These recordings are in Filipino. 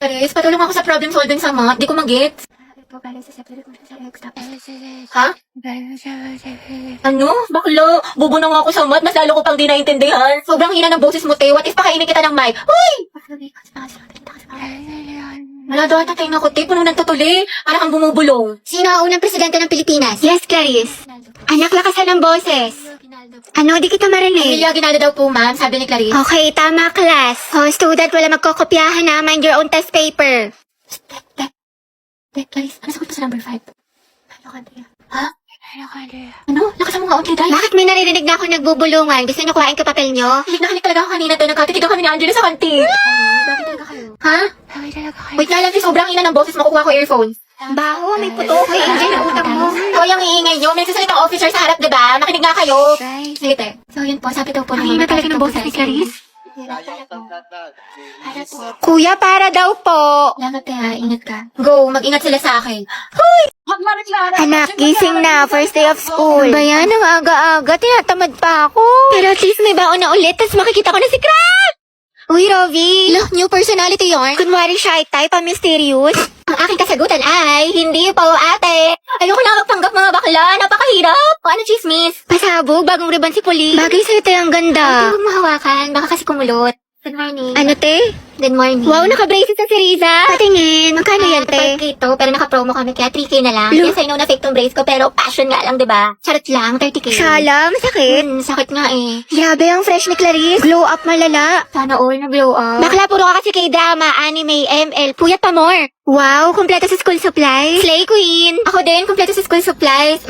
Paris, patulong ako sa problem solving sa math. Di ko mag-get. Ito, balance sa separate mo sa X. Ha? Ano? Bakla? Bobo na nga ako sa math. Mas lalo ko pang di naintindihan. Sobrang hina ng boses mo, te. What if pakainin kita ng mic? Uy! Wala daw tatay na ko, te. Puno ng tutuli. Para kang bumubulong. Sino ang unang presidente ng Pilipinas? Yes, Clarice. Anak, lakasan ng boses. Ano, di kita marinig. Emilia Aguinaldo daw po, ma'am. Sabi ni Clarice. Okay, tama, class. Oh, student, wala magkokopyahan na. Mind your own test paper. Clarice, ano sagot pa sa number 5? Ano ka, Andrea? Ha? Ano ka, Andrea? Ano? Lakasan mo nga, Auntie Day. Bakit may naririnig na ako nagbubulungan? Gusto niyo kuhain ka papel niyo? Hilig na hilig talaga ako kanina, te. Nagkatitigaw kami ni Angela sa kantin. Bakit talaga kayo? Ha? Bakit talaga kayo? Wait nga lang, te. Sobrang ina ng boses. Makukuha ko earphones. Baho, may puto. Hoy, Angel, utang mo. Hoy, ang iingay nyo. May nagsasalitang officer sa harap, diba? Makinig nga kayo. Right. Sige, te. So, yun po. Sabi daw po Ang hina talaga ng boses ni Clarice. Para po. Kuya, para daw po. Salamat, te, ha. Ingat ka. Go. Mag-ingat sila sa akin. Anak, gising na. First day of school. Ba yan? Ang aga-aga. Tinatamad pa ako. Pero at least may baon na ulit. Tapos makikita ko na si Crab! Uy, Rovi. Look, new personality yarn. Kunwari shy type, mysterious. Ang aking kasagutan ay, hindi po, ate. Ayoko na magpanggap mga bakla. Napakahirap. O ano, chismis? Pasabog, bagong ribbon si Puli. Bagay sa'yo tayo ang ganda. Huwag mo hawakan. Baka kasi kumulot. Good morning. Ano, te? Good morning. Wow, naka-braces na si Riza. Patingin. Magkano yan, te? 12K to, pero naka-promo kami, kaya 3K na lang. Look. Yes, I know na fake tong brace ko, pero passion nga lang, diba? Charot lang, 30K. Shala, masakit. Sakit nga eh. Grabe ang fresh ni Clarice. Glow up malala. Sana all na-blow up. Bakla, puro ka kasi kay drama, anime, ML, puyat pa more. Wow, kumpleto sa school supplies. Slay queen. Ako din, kompleto sa school supplies.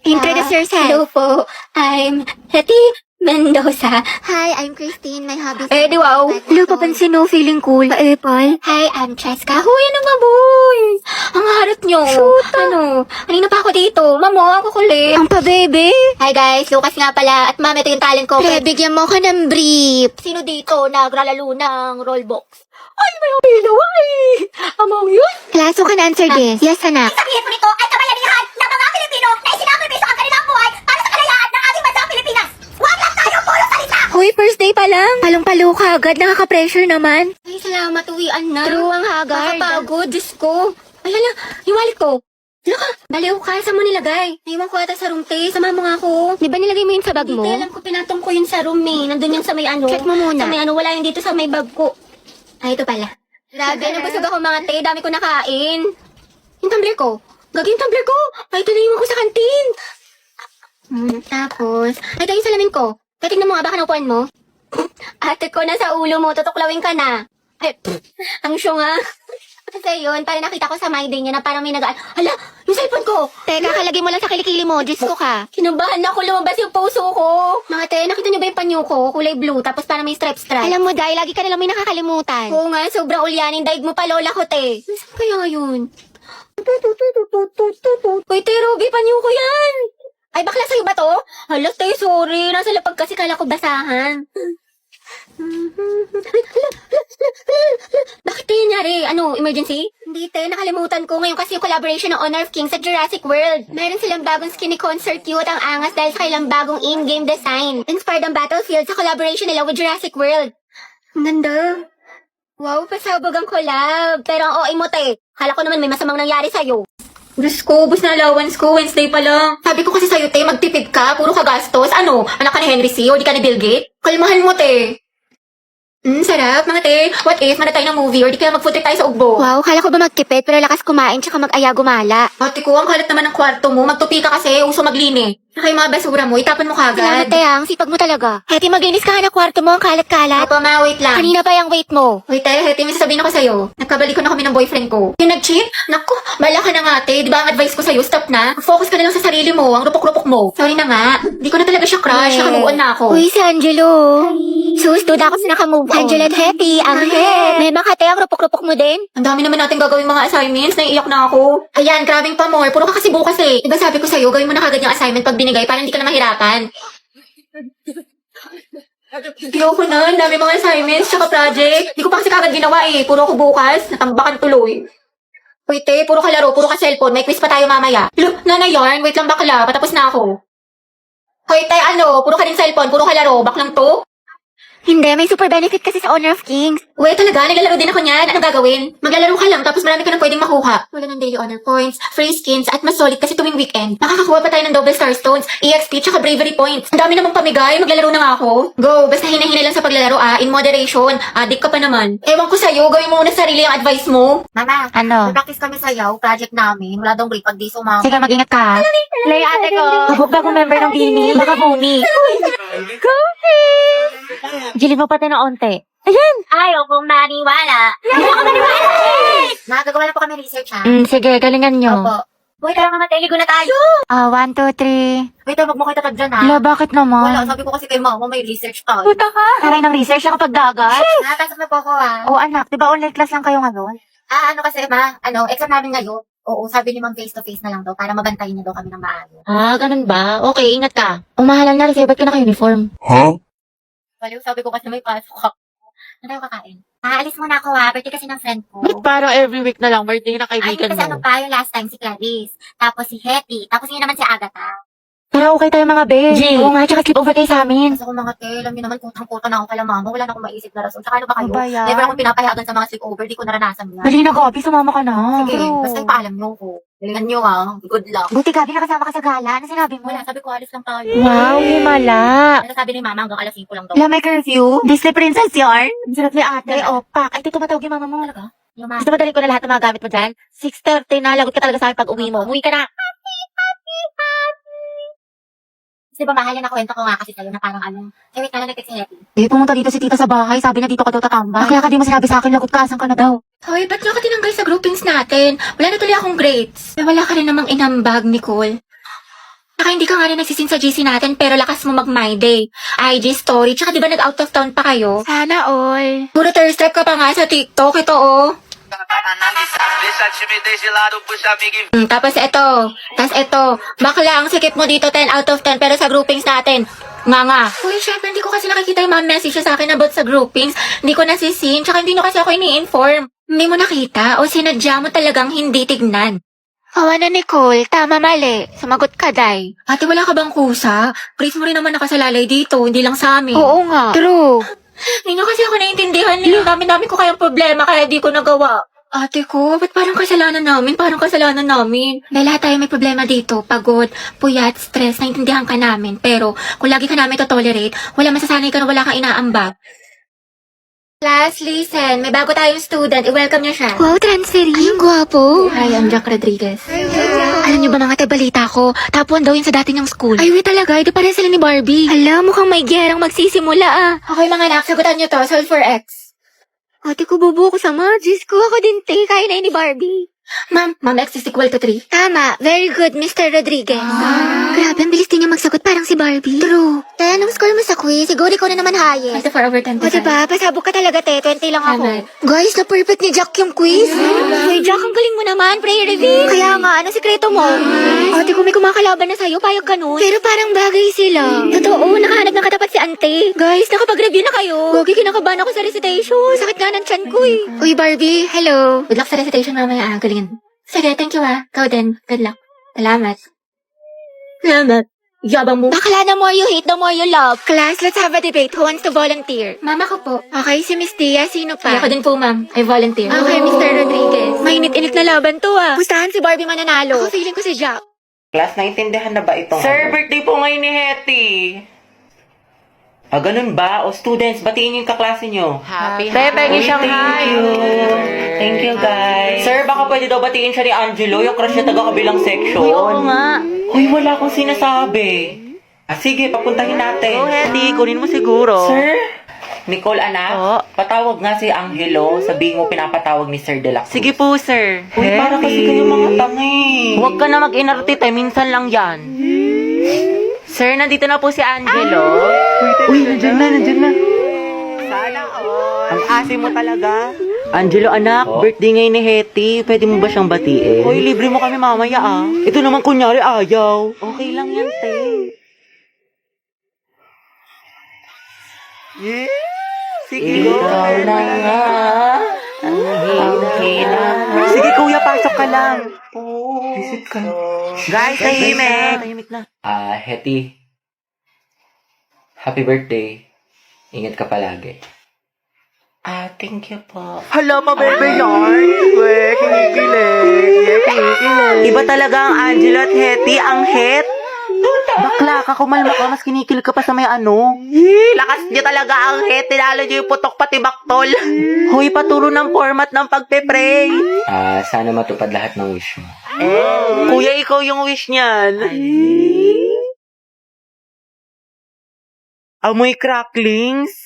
Introduce yourself. Hello po, I'm Hetty Mendoza. Hi, I'm Christine. My hobby Eh, di wow. Hello, papansin mo, feeling cool. Apple. Hi, I'm Cheska. Huy, ano nga, boys? Ang harap nyo. Ano? Kanina pa ako dito. Mamo, ako kulit. Ang pa-bebe. Hi guys, Lucas nga pala. At ma'am, ito yung talent ko. Pre, bigyan mo ka ng brief. Sino dito naglalaro ng rollbox? Ay, may umilaw ay! Among yun? Class, who can answer this? Yes, anak. Sabihin mo nito ay kabayanihan ng mga Pilipino na isinakripisyo ang kanilang buhay para sa kalayaan ng ating bansang Pilipinas. Huwag lang tayo puro salita! Hoy, first day pa lang. Palong-palo ka agad. Nakaka-pressure naman. Ay, salamat. Uwian na. True ang haggard. Nakapagod. Diyos ko. Alala, yung wallet ko. Laka, baliw ka. Saan mo nilagay? Naiwan ko ata sa room, te. Sama mo nga ako. Di ba nilagay mo yun sa bag mo? Hindi, alam ko. Pinatong ko yun sa room, eh. Nandun yun sa may ano. Check mo muna. Sa may ano. Wala yun dito sa may bag ko. Ay, ito pala. Grabe, nabusog ako mga te. Dami ko nakain. Yung tumbler ko. Gagi yung tumbler ko. Ay, ito na yung ko sa kantin. Tapos, ay, ito yung salamin ko. Kaya tingnan mo nga, baka naupuan mo. Ate ko, nasa ulo mo. Tutuklawin ka na. Ay, ang syong nga. Kasi yun, para nakita ko sa my day niya na parang may nagaan. Hala, yung cellphone ko. Teka, kalagay mo lang sa kilikili mo. Diyos ko ka. Kinabahan ako, lumabas yung puso ko. Mga te, nakita niyo ba yung panyo ko? Kulay blue, tapos parang may stripe-stripe. Alam mo, dahil lagi ka nalang may nakakalimutan. Oo nga, sobrang ulyanin. Daig mo pa, lola ko, te. Saan kaya ngayon? Uy, te, Ruby, panyo ko yan. Ay, bakla sa'yo ba to? Hala, te, sorry. Nasa lapag kasi kala ko basahan. Bakit te, nangyari? Ano, emergency? Hindi, te, nakalimutan ko. Ngayon kasi yung collaboration ng Honor of Kings sa Jurassic World. Meron silang bagong skinny concert cute ang angas dahil sa kailang bagong in-game design. Inspired ang Battlefield sa collaboration nila with Jurassic World. Ang ganda. Wow, pasabog ang collab. Pero ang OA mo, te. Kala ko naman may masamang nangyari sa'yo. Diyos ko, bus na allowance ko, Wednesday pa lang. Sabi ko kasi sa'yo, te, magtipid ka, puro ka gastos. Ano, anak ka ni Henry C. o di ka ni Bill Gates? Kalmahan mo, te. Sarap, mga te. What if, mana tayo ng movie or di kaya mag-food trip tayo sa Ugbo? Wow, kala ko ba magtipid pero lakas kumain tsaka mag-aya gumala. Ate ko, ang kalat naman ng kwarto mo. Magtupi ka kasi, uso maglinis. Saka yung mga basura mo, itapon mo kagad. Salamat, Teyang. Sipag mo talaga. Heti, maglinis ka na kwarto mo ang kalat-kalat. Opo, ma, wait lang. Kanina pa yung weight mo. Wait, te, Heti, may sasabihin ako sa'yo. Nagkabalikan na kami ng boyfriend ko. Yung nag-cheat? Naku, bala ka na nga, te. Di ba ang advice ko sa'yo, stop na. Focus ka na lang sa sarili mo, ang rupok-rupok mo. Sorry na nga. Di ko na talaga siya crush, nakamuon na ako. Uy, si Angelo. Sus, duda ako sa nakamove on. Angelo at Heti, ang head. May mga kate, ang rupok-rupok mo din. Ang dami naman natin gagawin mga assignments, naiiyak na ako. Ayan, grabing pa more. Puro ka kasi bukas eh. Diba sabi ko sa'yo, gawin mo na kagad yung assignment pag binigay para hindi ka na mahirapan. Ayoko na, ang dami mga assignments, tsaka project. Di ko pa kasi kagad ginawa eh. Puro ako bukas, natambakan tuloy. Uy, te, puro ka laro, puro ka cellphone. May quiz pa tayo mamaya. Nana yarn, wait lang bakla, patapos na ako. Hoy, te, ano, puro ka din cellphone, puro ka laro, baklang to. Hindi, may super benefit kasi sa Honor of Kings. Wait, talaga? Naglalaro din ako niyan. Anong gagawin? Maglalaro ka lang, tapos marami ka nang pwedeng makuha. Wala ng daily honor points, free skins, at mas solid kasi tuwing weekend. Makakakuha pa tayo ng double star stones, EXP, tsaka bravery points. Ang dami namang pamigay, maglalaro na nga ako. Go, basta hinahinay lang sa paglalaro in moderation. Addict ka pa naman. Ewan ko sa'yo, gawin mo muna sarili ang advice mo. Mama, Ano? practice kami sayaw, project namin. Wala daw break pag di sumama. Sige, mag-ingat ka. Play ate ko. Kabog akong member ng Bini. Baka bumi. Gilid mo pati na onte. Ayan! Ayaw kong maniwala. Ayaw kong maniwala! Magagawa na po kami research ha. Sige, galingan nyo. Opo. Uy, tara mama, ligo na tayo. 1, 2, 3. Wait, wag mo kita tag dyan ha. Hala, bakit naman? Wala, sabi ko kasi kay mama, may research tayo. Puta ka! Aray ng research ako pag dagat. Nakapasok na po ako ha. Oo anak, di ba online class lang kayo ngayon? Ano kasi ma, exam namin ngayon. Oo, sabi ni ma'am face to face na lang daw para mabantayin na daw kami ng maayos. Ganun ba? Okay, ingat ka. Umahalan na, kasi ba't ka naka-uniform? Baliw, sabi ko kasi may pasok ako. Ano tayo kakain? Aalis muna ako ha, birthday kasi ng friend ko. Ba't parang every week na lang birthday ng Ay, kaibigan kasi ano mo? pa, yung last time si Clarice. Tapos si Hetty. Tapos yun naman si Agatha. Tara, okay tayo mga be. Jay. Oo nga, tsaka sleep over kayo sa amin. Kasi ako mga te, alam niyo naman kutang-kuta na ako kala mama. Wala na akong maisip na rason. Tsaka ano ba kayo? Ano ba yan? Never akong pinapayagan sa mga sleepover. Di ko naranasan yan. Dali na, Gabi, sumama ka na. Sige, basta ipaalam niyo ko. Galingan niyo ha. Good luck. Buti, Gabi, nakasama ka sa gala. Ano sinabi mo? Wala, sabi ko alis lang tayo. Wow, himala. Ano sabi ni mama hanggang alas 5 lang daw. Wala, may curfew. Disney Princess yarn. Ang sarap ni ate. Opak. Ay, ito tumatawag yung mama mo. Talaga? Yung mama. Gusto madali ko na lahat ng mga gamit mo dyan? 6:30 na, lagot ka talaga sa akin pag uwi mo. Umuwi ka na. Kasi ba mahal na kwento ko nga kasi sa'yo na parang ano. Eh, wait na lang nag-text si Hetty. Pumunta dito si tita sa bahay. Sabi niya dito ka daw tatambay. Kaya ka di mo sinabi sa akin, lagot ka, asan ka na daw? Hoy, ba't niyo ka tinanggal sa groupings natin? Wala na tuloy akong grades. Wala ka rin namang inambag, Nicole. Saka hindi ka nga rin nagsisin sa GC natin pero lakas mo mag-my day. IG story, tsaka di ba nag-out of town pa kayo? Sana all. Puro third step ka pa nga sa TikTok, ito oh. Deixa a timidez de lado, puxa amigo e Tapos ito, bakla ang sikip mo dito 10 out of 10 pero sa groupings natin, nga. Uy, syempre hindi ko kasi nakikita yung mga message sa akin about sa groupings. Hindi ko nasisin, tsaka hindi nyo kasi ako ini-inform. Hindi mo nakita o sinadya mo talagang hindi tignan. Awa na, Nicole. Tama, mali. Sumagot ka, Day. Ate, wala ka bang kusa? Praise mo rin naman nakasalalay dito, hindi lang sa amin. Oo nga. True. Hindi nyo kasi ako naiintindihan. Dami-dami ko kayang problema kaya di ko nagawa. Ate ko, ba't parang kasalanan namin? Parang kasalanan namin. Dahil lahat tayo may problema dito. Pagod, puyat, stress, naiintindihan ka namin. Pero kung lagi ka namin to-tolerate, wala masasanay ka na wala kang inaambag. Class, listen. May bago tayong student. I-welcome niyo siya. Wow, transferee. Ay, ang gwapo. Hi, I'm Jack Rodriguez. Alam niyo ba mga balita ko? Top 1 daw yun sa dati niyang school. Ay, wait talaga. Ito pa rin sila ni Barbie. Hala, mukhang may gerang magsisimula ah. Okay mga anak, sagutan niyo to. Solve for X. Ate ko, bubo ko sa Diyos ko, ako din te. Kaya na yun ni Barbie. Ma'am, X is equal to 3. Tama. Very good, Mr. Rodriguez. Grabe, ang bilis din niya magsagot parang si Barbie. True. Te, anong score mo sa quiz? Siguro ikaw na naman highest. 4 over 10. O diba, pasabog ka talaga te. 20 lang ako. Tama. Guys, na-perfect ni Jack yung quiz. Hey, Jack, ang galing mo naman. Prayer reveal. Kaya nga, ano sikreto mo? Ate ko, may kumakalaban na sa'yo. Payag ka nun. Pero parang bagay sila. Totoo, nakahanap ng katapat si ante. Guys, nakapag-review na kayo. Gogi, kinakabahan ako sa recitation. Sakit nga ng tiyan ko eh. Uy, Barbie, hello. Good luck sa recitation mamaya. Galingan. Sige, thank you Ikaw din. Good luck. Salamat. Salamat. Yabang mo. Bakla, the more you hate, the more you love. Class, let's have a debate. Who wants to volunteer? Mama ko po. Okay, si Miss Tia, sino pa? Ako din po, ma'am. I volunteer. Okay, Mr. Rodriguez. Mainit-init na laban to ah. Gustahan si Barbie mananalo. Ako feeling ko si Jack. Class, naintindihan na ba itong Sir, birthday po ngayon ni Hetty. ganun ba? O students, batiin yung kaklase nyo. Happy Pengi siyang hi. Thank you, guys. Sir, baka pwede daw batiin siya ni Angelo, yung crush niya taga-kabilang section. Uy, oo nga. Uy, wala akong sinasabi. Sige, papuntahin natin. Oh, Hetty, kunin mo siguro. Sir? Nicole, anak, Oo. patawag nga si Angelo. Sabihin mo pinapatawag ni Sir De La Cruz. Sige po, sir. Uy, para kasi kayo mga tangi. Huwag ka na mag-inarte, minsan lang yan. Sir, nandito na po si Angelo. Uy, nandiyan na. Sana all. Ang asim mo talaga. Angelo, anak, birthday ngayon ni Hetty. Pwede mo ba siyang batiin? Hoy, libre mo kami mamaya ah. Ito naman kunyari ayaw. Okay lang yan, te. Yeah. Sige, Ikaw na nga. Ang hirap. Sige, kuya, pasok ka lang. Visit ka. Guys, tahimik. Tahimik na. Hetty. Happy birthday. Ingat ka palagi. Thank you po. Hala, pa-bebe yarn. Kinikilig. Iba talaga ang Angelo at Hetty. Ang het. Bakla ka, kumalma ka. Mas kinikilig ka pa sa may ano. Lakas niyo talaga ang het. Tinalo niyo yung putok pati baktol. Hoy, paturo ng format ng pagpe-pray. Sana matupad lahat ng wish mo. Kuya, ikaw yung wish niyan. Amoy cracklings.